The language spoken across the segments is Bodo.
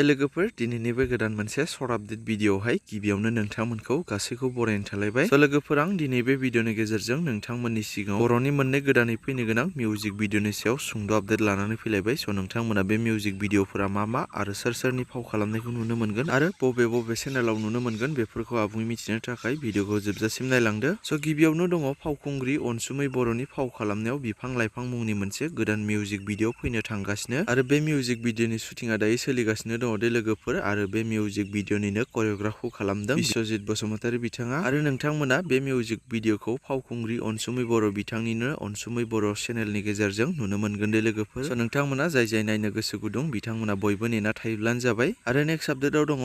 लोगोफोर दिनैनि बे गोदान मोनसे सर्ट आपडेट भिडिअआवहाय गिबियावनो नोंथांमोनखौ गासैखौ बरायनो थालायबाय। लोगोफोर आं दिनै बे भिडिअनि गेजेरजों नोंथांमोननि सिगाङाव बर'नि मोननै गोदानै फैनो गोनां मिउजिक भिडिअनि सायाव सुंद' आपडेट लानानै फैलायबाय। नोंथांमोना बे मिउजिक भिडिअफोरा मा आरो सोर फाव खालामनायखौ नुनो मोनगोन आरो बबे चेनेलाव नुनो मोनगोन बेफोरखौ आबुङै मिथिनो थाखाय भिडिअखौ जोबजासिम नायलांदो। गिबियावनो दङ फावखुंग्रि अनसुमै बर'नि फाव खालामनायाव बिफां लाइफां मुंनि मोनसे गोदान मिउजिक भिडिअ फैनो थांगासिनो आरो बे मिउजिक भिडिअनि शुटिंआ दायो सोलिगासिनो दङ दे लोगोफोर आरो बे मिउजिक भिडिअनिनो करिय'ग्राफखौ खालामदों बिश्वजित बसुमतारी बिथाङा आरो नोंथांमोना बे मिउजिक भिडिअखौ फावखुंग्रि अनसुमै बर' बिथांनिनो अनसुमै बर' चेनेलनि गेजेरजों नुनो मोनगोन दे लोगोफोर। नोंथांमोना जाय नायनो गोसो गुदुं बिथांमोना बयबो नेना थायोब्लानो जाबाय। आरो नेक्स्ट आपडेटआव दङ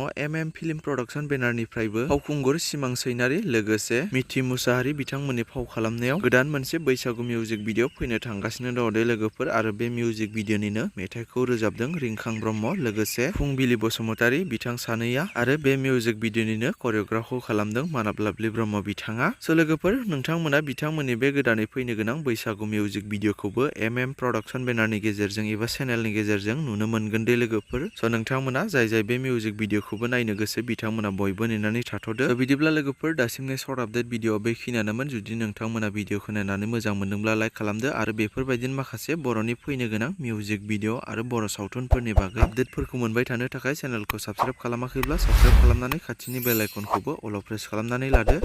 फिल्म प्रडाक्शन बेनारनिफ्रायबो फावखुंगुर सिमां सैनारि लोगोसे मिथि मुसाहारि बिथांमोननि फाव खालामनायाव गोदान मोनसे बैसागु मिउजिक भिडिअ फैनो थांगासिनो दङ दे लोगोफोर आरो बे मिउजिक भिडिअनिनो मेथाइखौ रोजाबदों रिंखां ब्रह्म लोगोसे फुंबिलि बसुमतारी बिथां सानैया आरो बे मिउजिक भिडिअनिनो करिय'ग्राफखौ खालामदों मानाब लाभलि ब्रह्म बिथाङा। लोगोफोर नोंथांमोना बिथांमोननि बे गोदानै फैनो गोनां बैसागु मिउजिक भिडिअखौबो प्रडाक्शन बेनारनि गेजेरजों एबा चेनेलनि गेजेरजों नुनो मोनगोन दे लोगोफोर। नोंथांमोना जाय बे मिउजिक भिडिअखौबो नायनो गोसो बिथांमोना बयबो नेनानै थाथ'दो। बिदिब्ला लोगोफोर दासिमनि सर्ट आपडेट भिडिअ बेखिनियानोमोन। जुदि नोंथांमोना भिडिअखौ नायनानै मोजां मोनदोंब्ला लाइक खालामदो आरो बेफोरबायदिनो माखासे बर'नि फैनो गोनां मिउजिक भिडिअ आरो बर' सावथुनफोरनि बागै आपडेटफोरखौ मोनबाय थानो थाखाय चेनेलखौ साबस्क्राइब खालामाखैब्ला साबस्क्राइब खालामनानै खाथिनि बेल आइकनखौबो अल प्रेस खालामनानै लादो।